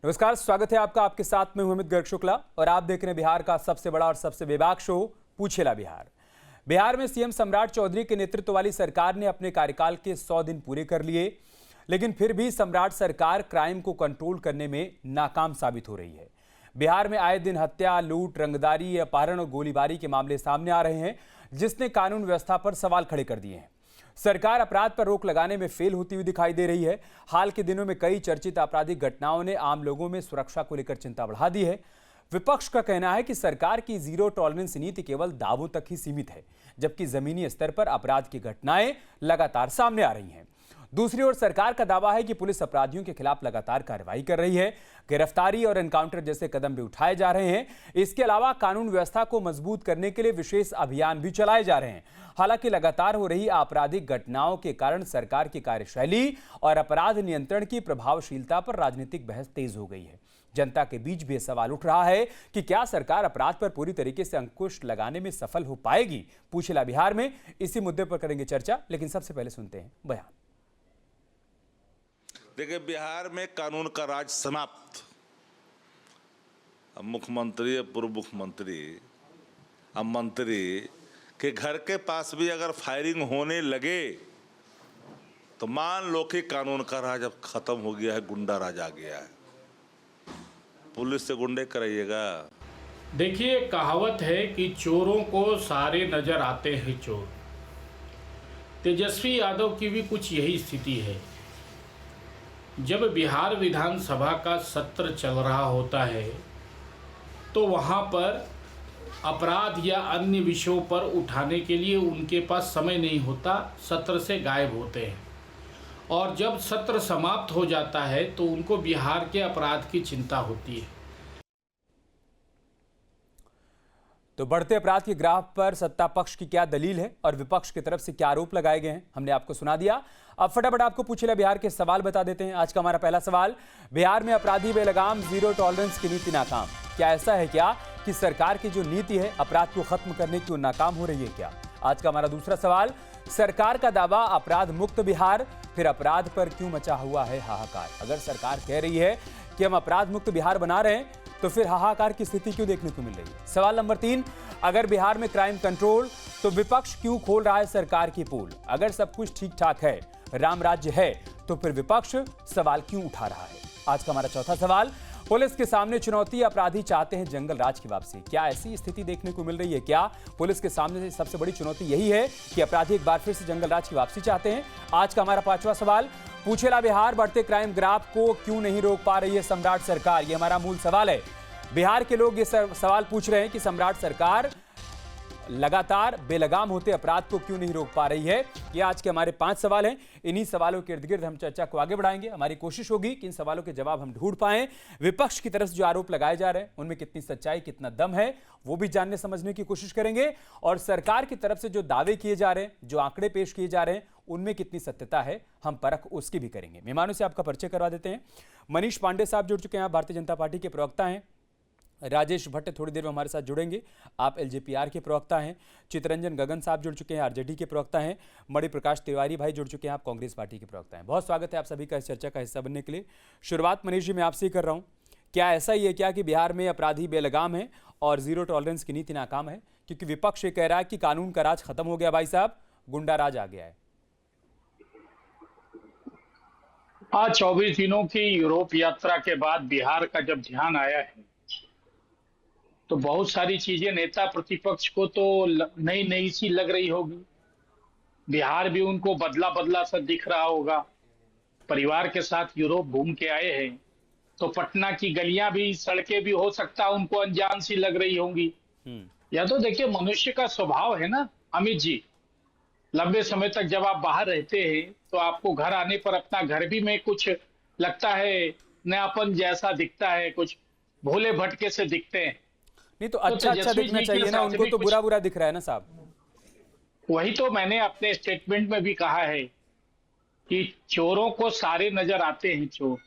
नमस्कार, स्वागत है आपका। आपके साथ में हूं अमित गर्ग शुक्ला और आप देख रहे हैं बिहार का सबसे बड़ा और सबसे बेबाक शो पूछेला बिहार। बिहार में सीएम सम्राट चौधरी के नेतृत्व वाली सरकार ने अपने कार्यकाल के 100 दिन पूरे कर लिए, लेकिन फिर भी सम्राट सरकार क्राइम को कंट्रोल करने में नाकाम साबित हो रही है। बिहार में आए दिन हत्या, लूट, रंगदारी, अपहरण और गोलीबारी के मामले सामने आ रहे हैं, जिसने कानून व्यवस्था पर सवाल खड़े कर दिए हैं। सरकार अपराध पर रोक लगाने में फेल होती हुई दिखाई दे रही है। हाल के दिनों में कई चर्चित आपराधिक घटनाओं ने आम लोगों में सुरक्षा को लेकर चिंता बढ़ा दी है। विपक्ष का कहना है कि सरकार की जीरो टॉलरेंस नीति केवल दावों तक ही सीमित है, जबकि जमीनी स्तर पर अपराध की घटनाएं लगातार सामने आ रही हैं। दूसरी ओर सरकार का दावा है कि पुलिस अपराधियों के खिलाफ लगातार कार्रवाई कर रही है, गिरफ्तारी और एनकाउंटर जैसे कदम भी उठाए जा रहे हैं। इसके अलावा कानून व्यवस्था को मजबूत करने के लिए विशेष अभियान भी चलाए जा रहे हैं। हालांकि लगातार हो रही आपराधिक घटनाओं के कारण सरकार की कार्यशैली और अपराध नियंत्रण की प्रभावशीलता पर राजनीतिक बहस तेज हो गई है। जनता के बीच भी सवाल उठ रहा है कि क्या सरकार अपराध पर पूरी तरीके से अंकुश लगाने में सफल हो पाएगी। पूछेला बिहार में इसी मुद्दे पर करेंगे चर्चा, लेकिन सबसे पहले सुनते हैं बयान। देखिए, बिहार में कानून का राज समाप्त। अब मुख्यमंत्री, पूर्व मुख्यमंत्री, अब मंत्री के घर के पास भी अगर फायरिंग होने लगे तो मान लो कि कानून का राज अब खत्म हो गया है, गुंडा राज आ गया है। पुलिस से गुंडे कराइएगा। देखिए, कहावत है कि चोरों को सारे नजर आते हैं चोर। तेजस्वी यादव की भी कुछ यही स्थिति है। जब बिहार विधानसभा का सत्र चल रहा होता है तो वहाँ पर अपराध या अन्य विषयों पर उठाने के लिए उनके पास समय नहीं होता, सत्र से गायब होते हैं। और जब सत्र समाप्त हो जाता है तो उनको बिहार के अपराध की चिंता होती है। तो बढ़ते अपराध के ग्राफ पर सत्ता पक्ष की क्या दलील है और विपक्ष की तरफ से क्या आरोप लगाए गए हैं, हमने आपको सुना दिया। अब फटाफट आपको पूछेला बिहार के सवाल बता देते हैं। आज का हमारा पहला सवाल, बिहार में अपराधी बेलगाम, जीरो टॉलरेंस की नीति नाकाम। क्या ऐसा है क्या कि सरकार की जो नीति है अपराध को खत्म करने की नाकाम हो रही है क्या? आज का हमारा दूसरा सवाल, सरकार का दावा अपराध मुक्त बिहार, फिर अपराध पर क्यों मचा हुआ है हाहाकार? अगर सरकार कह रही है कि हम अपराध मुक्त बिहार बना रहे हैं तो फिर हाहाकार की स्थिति क्यों देखने को मिल रही है? सवाल नंबर 3, अगर बिहार में क्राइम कंट्रोल तो विपक्ष क्यों खोल रहा है सरकार की पोल? अगर सब कुछ ठीक ठाक है, राम राज्य है, तो फिर विपक्ष सवाल क्यों उठा रहा है? आज का हमारा चौथा सवाल, पुलिस के सामने चुनौती, अपराधी चाहते हैं जंगल राज की वापसी। क्या ऐसी स्थिति देखने को मिल रही है क्या? पुलिस के सामने सबसे बड़ी चुनौती यही है कि अपराधी एक बार फिर से जंगल राज की वापसी चाहते हैं। आज का हमारा पांचवा सवाल, पूछेला बिहार, बढ़ते क्राइम ग्राफ को क्यों नहीं रोक पा रही है सम्राट सरकार? ये हमारा मूल सवाल है। बिहार के लोग ये सवाल पूछ रहे हैं कि सम्राट सरकार लगातार बेलगाम होते अपराध को क्यों नहीं रोक पा रही है। ये आज के हमारे 5 सवाल हैं। इन्हीं सवालों के इर्द गिर्द हम चर्चा को आगे बढ़ाएंगे। हमारी कोशिश होगी कि इन सवालों के जवाब हम ढूंढ पाएं। विपक्ष की तरफ से जो आरोप लगाए जा रहे हैं उनमें कितनी सच्चाई, कितना दम है, वो भी जानने समझने की कोशिश करेंगे। और सरकार की तरफ से जो दावे किए जा रहे हैं, जो आंकड़े पेश किए जा रहे हैं, उनमें कितनी सत्यता है, हम परख उसकी भी करेंगे। मेहमानों से आपका परिचय करवा देते हैं। मनीष पांडे साहब जुड़ चुके हैं, आप भारतीय जनता पार्टी के प्रवक्ता हैं। राजेश भट्ट थोड़ी देर में हमारे साथ जुड़ेंगे, आप एलजेपीआर के प्रवक्ता हैं। चितरंजन गगन साहब जुड़ चुके हैं, आरजेडी के प्रवक्ता हैं। मणि प्रकाश तिवारी भाई जुड़ चुके हैं, आप कांग्रेस पार्टी के प्रवक्ता हैं। बहुत स्वागत है आप सभी का इस चर्चा का हिस्सा बनने के लिए। शुरुआत मनीष जी मैं आपसे ही कर रहा हूँ, क्या ऐसा ही है क्या कि बिहार में अपराधी बेलगाम है और जीरो टॉलरेंस की नीति नाकाम है? क्योंकि विपक्ष ये कह रहा है कि कानून का राज खत्म हो गया भाई साहब, गुंडा राज आ गया है। आज 24 दिनों की यूरोप यात्रा के बाद बिहार का जब ध्यान आया है तो बहुत सारी चीजें नेता प्रतिपक्ष को तो नई नई सी लग रही होगी। बिहार भी उनको बदला बदला सा दिख रहा होगा। परिवार के साथ यूरोप घूम के आए हैं तो पटना की गलियां भी, सड़कें भी हो सकता है उनको अनजान सी लग रही होंगी। या तो देखिए, मनुष्य का स्वभाव है ना अमित जी, लंबे समय तक जब आप बाहर रहते हैं तो आपको घर आने पर अपना घर भी में कुछ लगता है नयापन जैसा दिखता है, कुछ भोले भटके से दिखते हैं। नहीं तो अच्छा दिखना चाहिए ना, उनको तो बुरा बुरा दिख रहा है ना साहब। वही तो मैंने अपने स्टेटमेंट में भी कहा है कि चोरों को सारे नजर आते हैं चोर।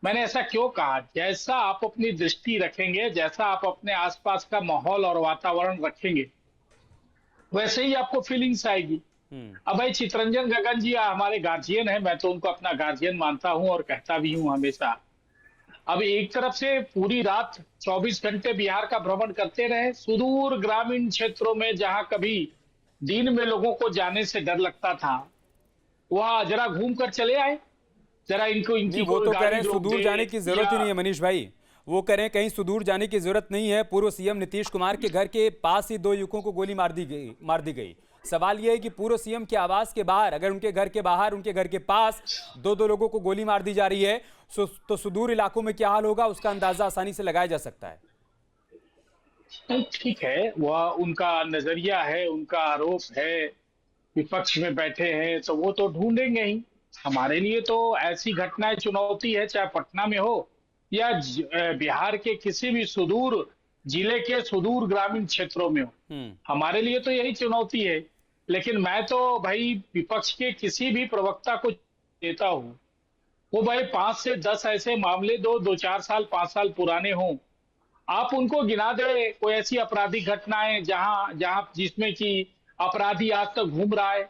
मैंने ऐसा क्यों कहा? जैसा आप अपनी दृष्टि रखेंगे, जैसा आप अपने आसपास का माहौल और वातावरण रखेंगे, वैसे ही आपको फीलिंग्स आएगी। अब भाई चितरंजन गगन जी हमारे गार्जियन है, मैं तो उनको अपना गार्जियन मानता हूं और कहता भी हूं हमेशा। अब एक तरफ से पूरी रात 24 घंटे बिहार का भ्रमण करते रहे, सुदूर ग्रामीण क्षेत्रों में जहां कभी दिन में लोगों को जाने से डर लगता था, वहां जरा घूम कर चले आए, जरा इनको इनकी नहीं, वो कोई तो कह गाड़ी रहे हैं रोक सुदूर दे जाने की जरूरत ही या- नहीं है मनीष भाई। वो कह रहे हैं कहीं सुदूर जाने की जरूरत नहीं है। पूर्व सीएम नीतीश कुमार के घर के पास ही 2 युवकों को गोली मार दी गई। सवाल यह है कि पूर्व सीएम के आवास के बाहर, अगर उनके घर के बाहर, उनके घर के पास 2 लोगों को गोली मार दी जा रही है, तो सुदूर इलाकों में क्या हाल होगा उसका अंदाजा आसानी से लगाया जा सकता है। नहीं, ठीक है, वह उनका नजरिया है, उनका आरोप है, विपक्ष में बैठे हैं तो वो तो ढूंढेंगे ही। हमारे लिए तो ऐसी घटनाएं चुनौती है, चाहे पटना में हो या बिहार के किसी भी सुदूर जिले के सुदूर ग्रामीण क्षेत्रों में हो, हमारे लिए तो यही चुनौती है। लेकिन मैं तो भाई विपक्ष के किसी भी प्रवक्ता को देता हूं, वो भाई 5 से 10 ऐसे मामले 2-4 साल 5 साल पुराने हों, आप उनको गिना दे कोई ऐसी आपराधिक घटनाएं जहां जहां जिसमें कि अपराधी आज तक घूम रहा है,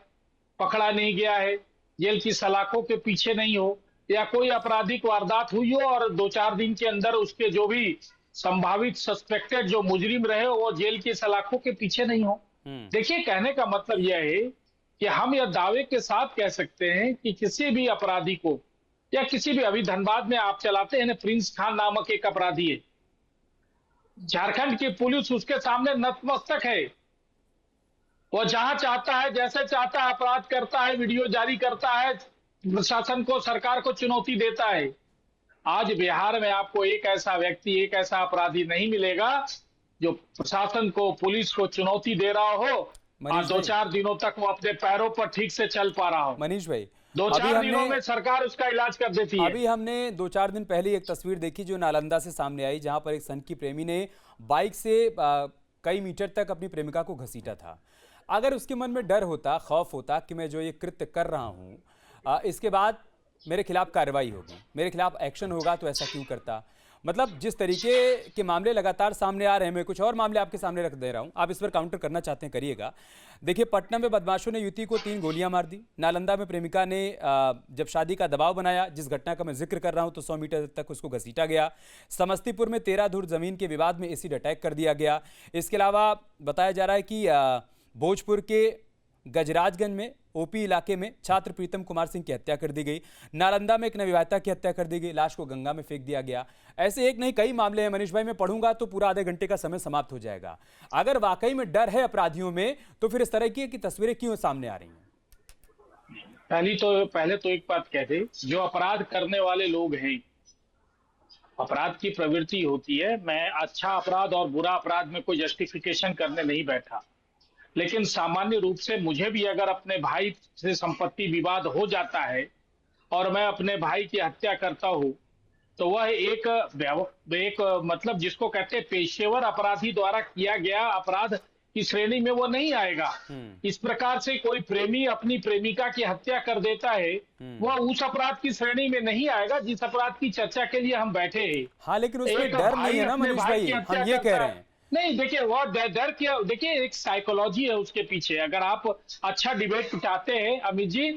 पकड़ा नहीं गया है, जेल की सलाखों के पीछे नहीं हो, या कोई आपराधिक वारदात हुई हो और 2-4 दिन के अंदर उसके जो भी संभावित सस्पेक्टेड जो मुजरिम रहे वो जेल की सलाखों के पीछे नहीं हो। देखिए, कहने का मतलब यह है कि हम यह दावे के साथ कह सकते हैं कि किसी भी अपराधी को, या किसी भी, अभी धनबाद में आप चलाते हैं ना, प्रिंस खान नामक एक अपराधी है, झारखंड की पुलिस उसके सामने नतमस्तक है। वो जहां चाहता है, जैसे चाहता है अपराध करता है, वीडियो जारी करता है, प्रशासन को, सरकार को चुनौती देता है। आज बिहार में आपको एक ऐसा व्यक्ति, एक ऐसा अपराधी नहीं मिलेगा जो प्रशासन को, पुलिस को चुनौती दे रहा हो और 2-4 दिनों तक वो अपने पैरों पर ठीक से चल पा रहा हो। मनीष भाई, 2-4 दिनों में सरकार उसका इलाज कर देती है। अभी हमने 2-4 दिन पहले एक तस्वीर देखी जो नालंदा से सामने आई, जहां पर एक सनकी प्रेमी ने बाइक से कई मीटर तक अपनी प्रेमिका को घसीटा था। अगर उसके मन में डर होता, खौफ होता कि मैं जो ये कृत्य कर रहा हूं, इसके बाद मेरे खिलाफ कार्रवाई होगी, मेरे खिलाफ एक्शन होगा, तो ऐसा क्यों करता। मतलब जिस तरीके के मामले लगातार सामने आ रहे हैं, मैं कुछ और मामले आपके सामने रख दे रहा हूं, आप इस पर काउंटर करना चाहते हैं करिएगा। देखिए, पटना में बदमाशों ने युवती को 3 गोलियां मार दी। नालंदा में प्रेमिका ने जब शादी का दबाव बनाया, जिस घटना का मैं जिक्र कर रहा हूं, तो 100 मीटर तक उसको घसीटा गया। समस्तीपुर में 13 धुर जमीन के विवाद में एसिड अटैक कर दिया गया। इसके अलावा बताया जा रहा है कि भोजपुर के गजराजगंज में ओपी इलाके में छात्र प्रीतम कुमार सिंह की हत्या कर दी गई। नालंदा में एक नवविवाहिता की हत्या कर दी गई, लाश को गंगा में फेंक दिया गया। ऐसे एक नहीं कई मामले हैं मनीष भाई, मैं पढ़ूंगा तो पूरा आधे घंटे का समय समाप्त हो जाएगा। अगर वाकई में डर है अपराधियों में, तो फिर इस तरह की तस्वीरें क्यों सामने आ रही हैं? पहले तो एक बात कहते, जो अपराध करने वाले लोग हैं, अपराध की प्रवृत्ति होती है। मैं अच्छा अपराध और बुरा अपराध में कोई जस्टिफिकेशन करने नहीं बैठा, लेकिन सामान्य रूप से मुझे भी अगर अपने भाई से संपत्ति विवाद हो जाता है और मैं अपने भाई की हत्या करता हूं, तो वह एक मतलब जिसको कहते हैं पेशेवर अपराधी द्वारा किया गया अपराध की श्रेणी में वो नहीं आएगा। इस प्रकार से कोई प्रेमी अपनी प्रेमिका की हत्या कर देता है, वह उस अपराध की श्रेणी में नहीं आएगा जिस अपराध की चर्चा के लिए हम बैठे हैं। हाँ, लेकिन उसमें डर नहीं है ना मनीष भाई, हम ये कह रहे हैं। नहीं, देखिए, वो डर क्या, देखिए एक साइकोलॉजी है उसके पीछे। अगर आप अच्छा डिबेट चाहते हैं अमित जी,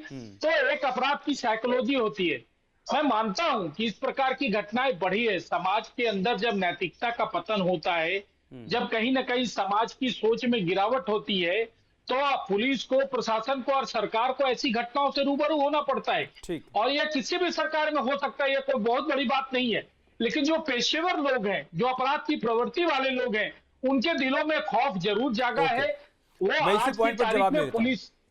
तो एक अपराध की साइकोलॉजी होती है। मैं मानता हूं कि इस प्रकार की घटनाएं बढ़ी है। समाज के अंदर जब नैतिकता का पतन होता है, जब कहीं ना कहीं समाज की सोच में गिरावट होती है, तो पुलिस को, प्रशासन को और सरकार को ऐसी घटनाओं से रूबरू होना पड़ता है। और यह किसी भी सरकार में हो सकता है, यह कोई बहुत बड़ी बात नहीं है। लेकिन जो पेशेवर लोग हैं, जो अपराध की प्रवृत्ति वाले लोग हैं, उनके दिलों में खौफ जरूर जागा है। वो आज की तारीख में पुलिस